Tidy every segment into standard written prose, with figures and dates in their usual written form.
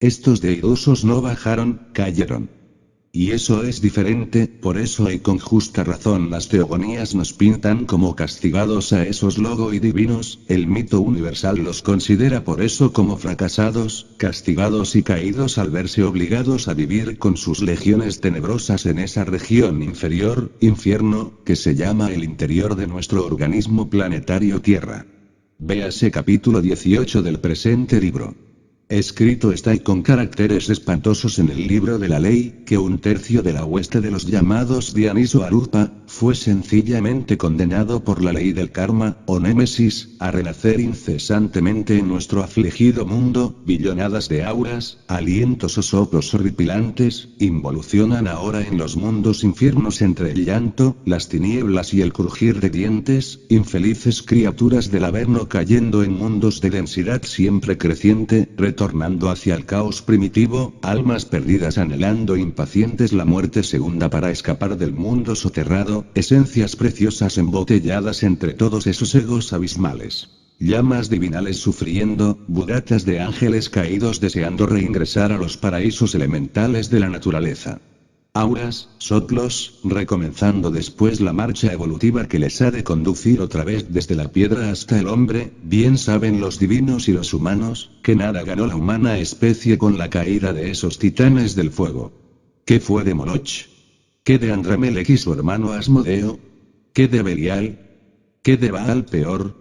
Estos deidosos no bajaron, cayeron. Y eso es diferente, por eso y con justa razón las teogonías nos pintan como castigados a esos logo y divinos, el mito universal los considera por eso como fracasados, castigados y caídos al verse obligados a vivir con sus legiones tenebrosas en esa región inferior, infierno, que se llama el interior de nuestro organismo planetario Tierra. Véase capítulo 18 del presente libro. Escrito está y con caracteres espantosos en el libro de la ley, que un tercio de la hueste de los llamados Dianiso Arupa, fue sencillamente condenado por la ley del karma, o némesis, a renacer incesantemente en nuestro afligido mundo, billonadas de auras, alientos o soplos horripilantes, involucionan ahora en los mundos infiernos entre el llanto, las tinieblas y el crujir de dientes, infelices criaturas del averno cayendo en mundos de densidad siempre creciente, retornando hacia el caos primitivo, almas perdidas anhelando impacientes la muerte segunda para escapar del mundo soterrado, esencias preciosas embotelladas entre todos esos egos abismales. Llamas divinales sufriendo, bugatas de ángeles caídos deseando reingresar a los paraísos elementales de la naturaleza. Auras, soplos, recomenzando después la marcha evolutiva que les ha de conducir otra vez desde la piedra hasta el hombre, bien saben los divinos y los humanos, que nada ganó la humana especie con la caída de esos titanes del fuego. ¿Qué fue de Moloch? ¿Qué de Andramelech y su hermano Asmodeo? ¿Qué de Belial? ¿Qué de Baal peor?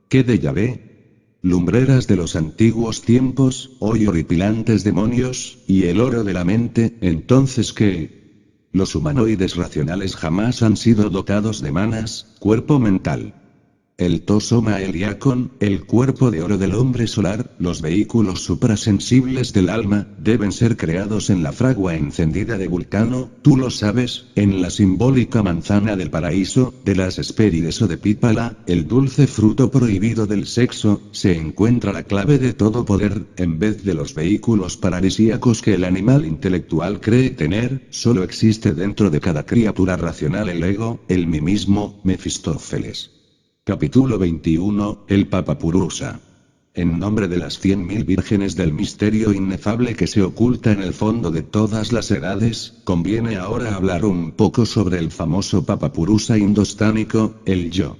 ¿Qué de Yahvé? Lumbreras de los antiguos tiempos, hoy horripilantes demonios, y el oro de la mente, entonces ¿qué? Los humanoides racionales jamás han sido dotados de manas, cuerpo mental. El tosoma Eliakon, el cuerpo de oro del hombre solar, los vehículos suprasensibles del alma, deben ser creados en la fragua encendida de Vulcano, tú lo sabes, en la simbólica manzana del paraíso, de las Hespérides o de Pípala, el dulce fruto prohibido del sexo, se encuentra la clave de todo poder, en vez de los vehículos paradisíacos que el animal intelectual cree tener, solo existe dentro de cada criatura racional el ego, el mí mismo, Mefistófeles. Capítulo 21, el Papa Purusa. En nombre de las 100.000 vírgenes del misterio inefable que se oculta en el fondo de todas las edades, conviene ahora hablar un poco sobre el famoso Papa Purusa indostánico, el yo.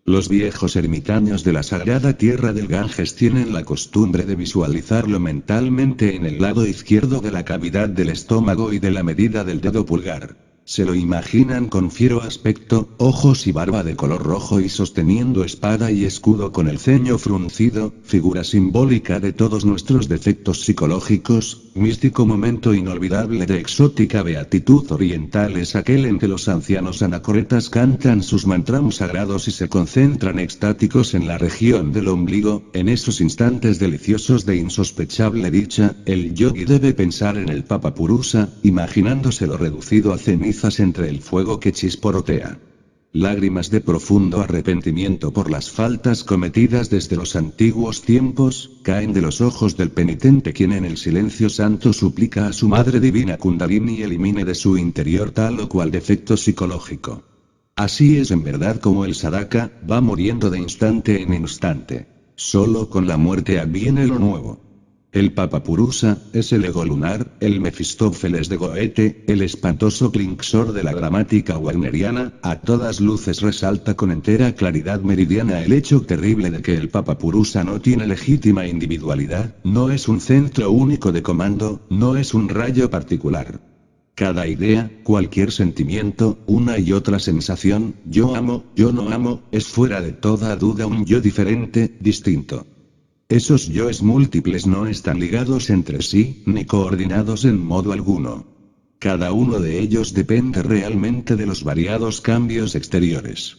Los viejos ermitaños de la sagrada tierra del Ganges tienen la costumbre de visualizarlo mentalmente en el lado izquierdo de la cavidad del estómago y de la medida del dedo pulgar. Se lo imaginan con fiero aspecto, ojos y barba de color rojo y sosteniendo espada y escudo con el ceño fruncido, figura simbólica de todos nuestros defectos psicológicos, místico momento inolvidable de exótica beatitud oriental es aquel en que los ancianos anacoretas cantan sus mantras sagrados y se concentran extáticos en la región del ombligo, en esos instantes deliciosos de insospechable dicha, el yogi debe pensar en el Papa Purusa, imaginándoselo reducido a ceniza entre el fuego que chisporrotea. Lágrimas de profundo arrepentimiento por las faltas cometidas desde los antiguos tiempos, caen de los ojos del penitente quien en el silencio santo suplica a su Madre Divina Kundalini elimine de su interior tal o cual defecto psicológico. Así es en verdad como el sadaka, va muriendo de instante en instante. Solo con la muerte adviene lo nuevo. El Papa Purusa, es el ego lunar, el Mefistófeles de Goethe, el espantoso Klingsor de la gramática wagneriana, a todas luces resalta con entera claridad meridiana el hecho terrible de que el Papa Purusa no tiene legítima individualidad, no es un centro único de comando, no es un rayo particular. Cada idea, cualquier sentimiento, una y otra sensación, yo amo, yo no amo, es fuera de toda duda un yo diferente, distinto. Esos yoes múltiples no están ligados entre sí, ni coordinados en modo alguno. Cada uno de ellos depende realmente de los variados cambios exteriores.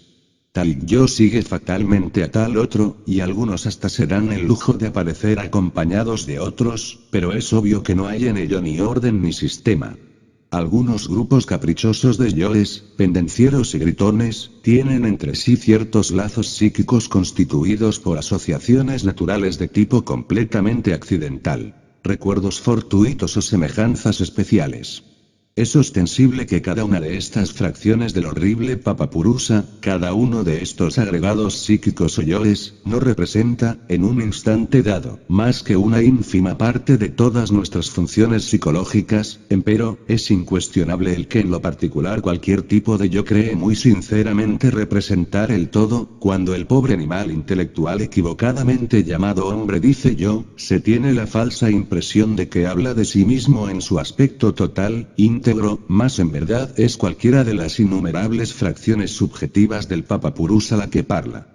Tal yo sigue fatalmente a tal otro, y algunos hasta se dan el lujo de aparecer acompañados de otros, pero es obvio que no hay en ello ni orden ni sistema. Algunos grupos caprichosos de yoes, pendencieros y gritones, tienen entre sí ciertos lazos psíquicos constituidos por asociaciones naturales de tipo completamente accidental, recuerdos fortuitos o semejanzas especiales. Es ostensible que cada una de estas fracciones del horrible Papapurusa, cada uno de estos agregados psíquicos o yoes, no representa, en un instante dado, más que una ínfima parte de todas nuestras funciones psicológicas, empero, es incuestionable el que en lo particular cualquier tipo de yo cree muy sinceramente representar el todo. Cuando el pobre animal intelectual equivocadamente llamado hombre dice yo, se tiene la falsa impresión de que habla de sí mismo en su aspecto total, íntegro, más en verdad es cualquiera de las innumerables fracciones subjetivas del Papapurusa la que parla.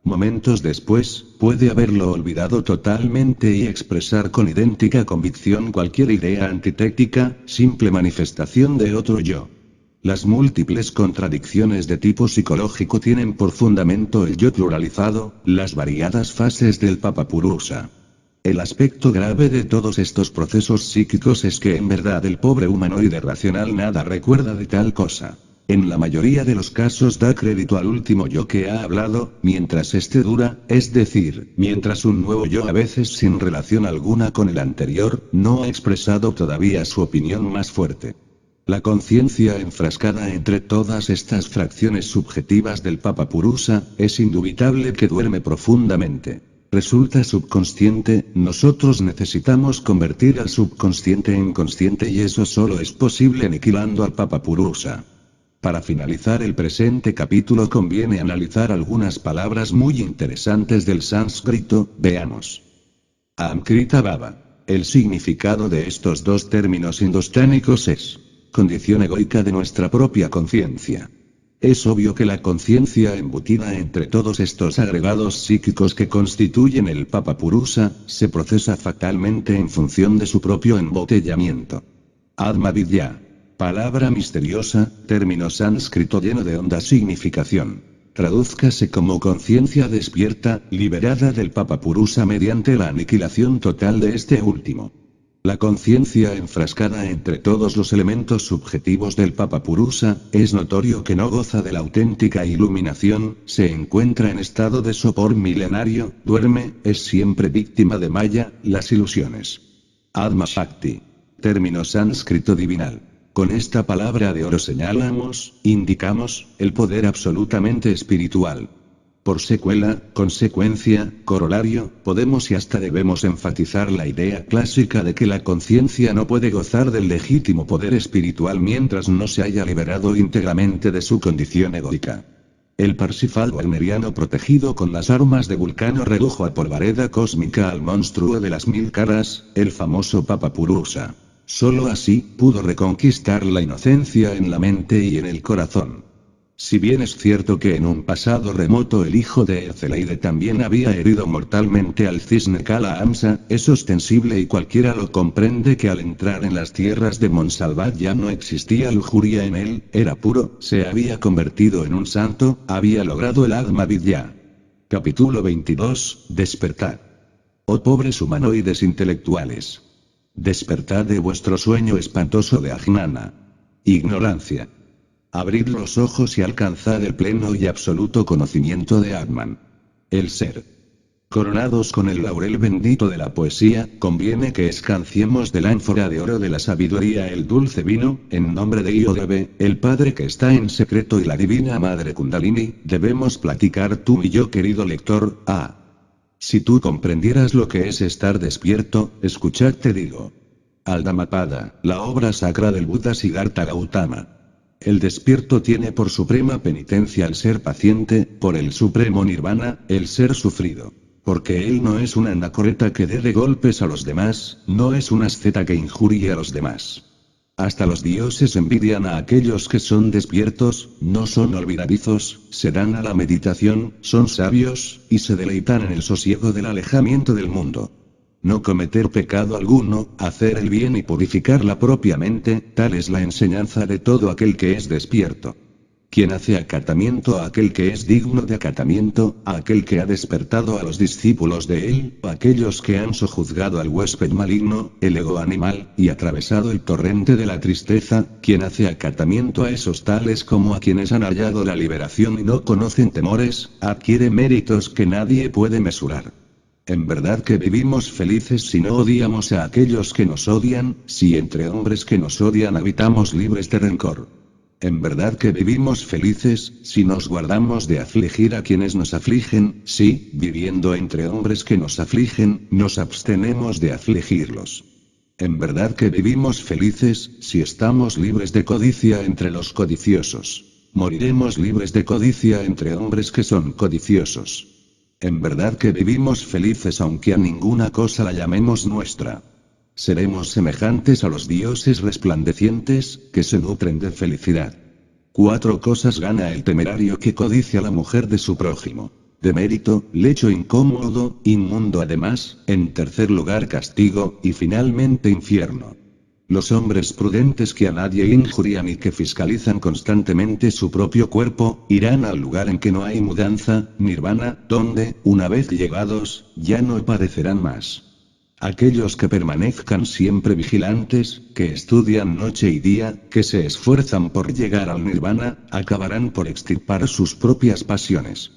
Momentos después, puede haberlo olvidado totalmente y expresar con idéntica convicción cualquier idea antitética, simple manifestación de otro yo. Las múltiples contradicciones de tipo psicológico tienen por fundamento el yo pluralizado, las variadas fases del Papapurusa. El aspecto grave de todos estos procesos psíquicos es que en verdad el pobre humanoide racional nada recuerda de tal cosa. En la mayoría de los casos da crédito al último yo que ha hablado, mientras este dura, es decir, mientras un nuevo yo a veces sin relación alguna con el anterior, no ha expresado todavía su opinión más fuerte. La conciencia enfrascada entre todas estas fracciones subjetivas del Papapurusa, es indubitable que duerme profundamente. Resulta subconsciente, nosotros necesitamos convertir al subconsciente en consciente y eso solo es posible aniquilando al Papapurusa. Para finalizar el presente capítulo conviene analizar algunas palabras muy interesantes del sánscrito, veamos. Amkrita Baba. El significado de estos dos términos indostánicos es condición egoica de nuestra propia conciencia. Es obvio que la conciencia embutida entre todos estos agregados psíquicos que constituyen el Papapurusa, se procesa fatalmente en función de su propio embotellamiento. Atma Vidya. Palabra misteriosa, término sánscrito lleno de honda significación. Tradúzcase como conciencia despierta, liberada del Papapurusa mediante la aniquilación total de este último. La conciencia enfrascada entre todos los elementos subjetivos del Papapurusa, es notorio que no goza de la auténtica iluminación, se encuentra en estado de sopor milenario, duerme, es siempre víctima de Maya, las ilusiones. Atma Shakti. Término sánscrito divinal. Con esta palabra de oro señalamos, indicamos, el poder absolutamente espiritual. Por secuela, consecuencia, corolario, podemos y hasta debemos enfatizar la idea clásica de que la conciencia no puede gozar del legítimo poder espiritual mientras no se haya liberado íntegramente de su condición egoica. El Parsifal wagneriano protegido con las armas de Vulcano redujo a polvareda cósmica al monstruo de las 1000 caras, el famoso Papapurusa. Solo así pudo reconquistar la inocencia en la mente y en el corazón. Si bien es cierto que en un pasado remoto el hijo de Ezelaide también había herido mortalmente al cisne Kala Amsa, es ostensible y cualquiera lo comprende que al entrar en las tierras de Monsalvat ya no existía lujuria en él, era puro, se había convertido en un santo, había logrado el Atma Vidya. Capítulo 22, Despertad. Oh pobres humanoides intelectuales. Despertad de vuestro sueño espantoso de ajnana. Ignorancia. Abrid los ojos y alcanzad el pleno y absoluto conocimiento de Atman. El ser. Coronados con el laurel bendito de la poesía, conviene que escanciemos del ánfora de oro de la sabiduría el dulce vino, en nombre de Iodebe, el Padre que está en secreto y la divina Madre Kundalini, debemos platicar tú y yo querido lector, Si tú comprendieras lo que es estar despierto, escuchad te digo. Al Dhammapada, la obra sacra del Buda Siddhartha Gautama. El despierto tiene por suprema penitencia el ser paciente, por el supremo nirvana, el ser sufrido. Porque él no es una anacoreta que dé de golpes a los demás, no es un asceta que injurie a los demás. Hasta los dioses envidian a aquellos que son despiertos, no son olvidadizos, se dan a la meditación, son sabios, y se deleitan en el sosiego del alejamiento del mundo. No cometer pecado alguno, hacer el bien y purificar la propia mente, tal es la enseñanza de todo aquel que es despierto. Quien hace acatamiento a aquel que es digno de acatamiento, a aquel que ha despertado a los discípulos de él, a aquellos que han sojuzgado al huésped maligno, el ego animal, y atravesado el torrente de la tristeza, quien hace acatamiento a esos tales como a quienes han hallado la liberación y no conocen temores, adquiere méritos que nadie puede mesurar. En verdad que vivimos felices si no odiamos a aquellos que nos odian, si entre hombres que nos odian habitamos libres de rencor. En verdad que vivimos felices, si nos guardamos de afligir a quienes nos afligen, si, viviendo entre hombres que nos afligen, nos abstenemos de afligirlos. En verdad que vivimos felices, si estamos libres de codicia entre los codiciosos. Moriremos libres de codicia entre hombres que son codiciosos. En verdad que vivimos felices aunque a ninguna cosa la llamemos nuestra. Seremos semejantes a los dioses resplandecientes, que se nutren de felicidad. 4 cosas gana el temerario que codicia la mujer de su prójimo. Demérito, lecho incómodo, inmundo además, en tercer lugar castigo, y finalmente infierno. Los hombres prudentes que a nadie injurian y que fiscalizan constantemente su propio cuerpo, irán al lugar en que no hay mudanza, nirvana, donde, una vez llegados, ya no padecerán más. Aquellos que permanezcan siempre vigilantes, que estudian noche y día, que se esfuerzan por llegar al nirvana, acabarán por extirpar sus propias pasiones.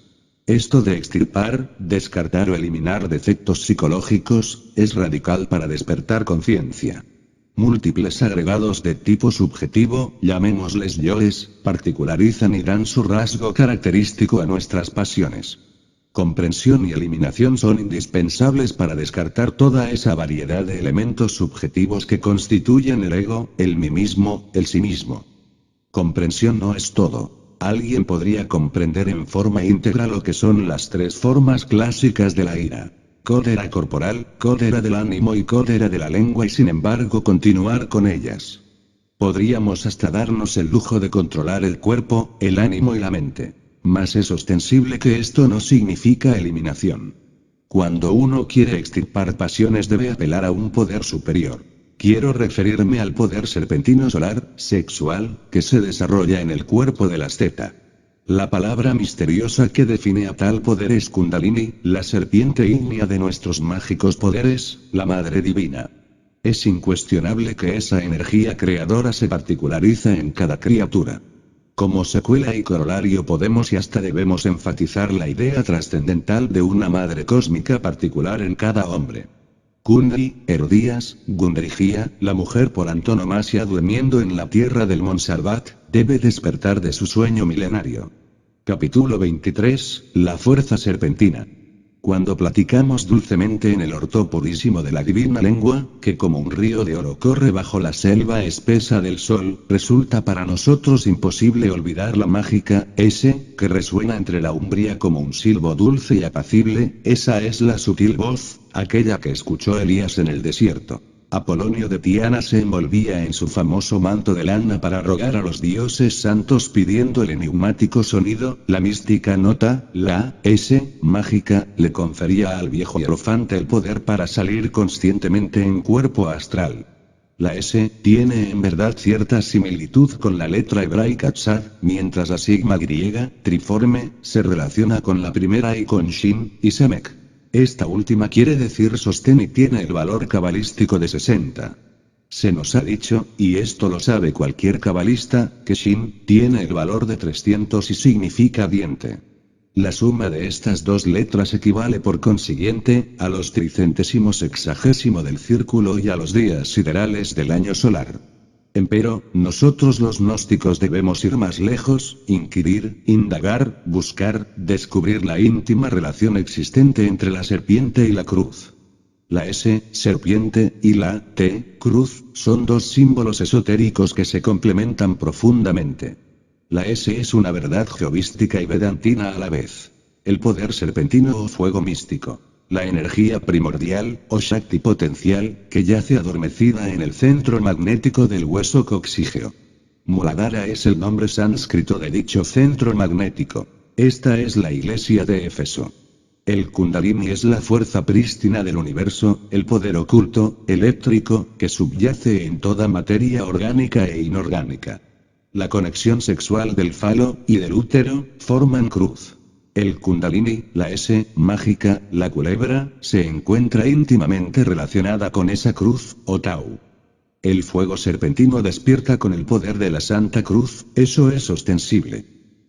Esto de extirpar, descartar o eliminar defectos psicológicos, es radical para despertar conciencia. Múltiples agregados de tipo subjetivo, llamémosles yoes, particularizan y dan su rasgo característico a nuestras pasiones. Comprensión y eliminación son indispensables para descartar toda esa variedad de elementos subjetivos que constituyen el ego, el mí mismo, el sí mismo. Comprensión no es todo. Alguien podría comprender en forma íntegra lo que son las 3 formas clásicas de la ira. Cólera corporal, cólera del ánimo y cólera de la lengua y sin embargo continuar con ellas. Podríamos hasta darnos el lujo de controlar el cuerpo, el ánimo y la mente. Mas es ostensible que esto no significa eliminación. Cuando uno quiere extirpar pasiones debe apelar a un poder superior. Quiero referirme al poder serpentino solar, sexual, que se desarrolla en el cuerpo del asceta. La palabra misteriosa que define a tal poder es Kundalini, la serpiente ígnea de nuestros mágicos poderes, la Madre Divina. Es incuestionable que esa energía creadora se particulariza en cada criatura. Como secuela y corolario podemos y hasta debemos enfatizar la idea trascendental de una madre cósmica particular en cada hombre. Kundalini, Herodías, Gunderigía, la mujer por antonomasia durmiendo en la tierra del Montsalvat, debe despertar de su sueño milenario. Capítulo 23, la fuerza serpentina. Cuando platicamos dulcemente en el orto purísimo de la divina lengua, que como un río de oro corre bajo la selva espesa del sol, resulta para nosotros imposible olvidar la mágica, que resuena entre la umbría como un silbo dulce y apacible, esa es la sutil voz, aquella que escuchó Elías en el desierto. Apolonio de Tiana se envolvía en su famoso manto de lana para rogar a los dioses santos pidiendo el enigmático sonido, la mística nota, la mágica, le confería al viejo hierofante el poder para salir conscientemente en cuerpo astral. La tiene en verdad cierta similitud con la letra hebraica tzad, mientras la sigma griega, triforme, se relaciona con la primera y con shin, y samek. Esta última quiere decir sostén y tiene el valor cabalístico de 60. Se nos ha dicho, y esto lo sabe cualquier cabalista, que Shin tiene el valor de 300 y significa diente. La suma de estas 2 letras equivale por consiguiente, a los tricentésimos sexagésimo del círculo y a los días siderales del año solar. Empero, nosotros los gnósticos debemos ir más lejos, inquirir, indagar, buscar, descubrir la íntima relación existente entre la serpiente y la cruz. La serpiente, y la cruz, son 2 símbolos esotéricos que se complementan profundamente. La es una verdad geovística y vedantina a la vez. El poder serpentino o fuego místico. La energía primordial, o Shakti potencial, que yace adormecida en el centro magnético del hueso coxígeo. Muladhara es el nombre sánscrito de dicho centro magnético. Esta es la iglesia de Éfeso. El Kundalini es la fuerza prístina del universo, el poder oculto, eléctrico, que subyace en toda materia orgánica e inorgánica. La conexión sexual del falo y del útero forman cruz. El Kundalini, la mágica, la culebra, se encuentra íntimamente relacionada con esa cruz, o Tau. El fuego serpentino despierta con el poder de la Santa Cruz, eso es ostensible.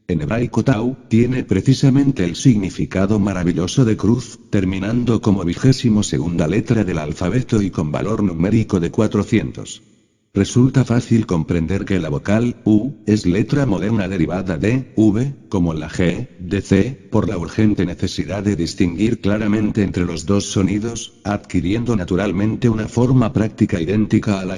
En hebraico Tau, tiene precisamente el significado maravilloso de cruz, terminando como 22ª letra del alfabeto y con valor numérico de 400. Resulta fácil comprender que la vocal U es letra moderna derivada de V, como la G, de C, por la urgente necesidad de distinguir claramente entre los dos sonidos, adquiriendo naturalmente una forma práctica idéntica a la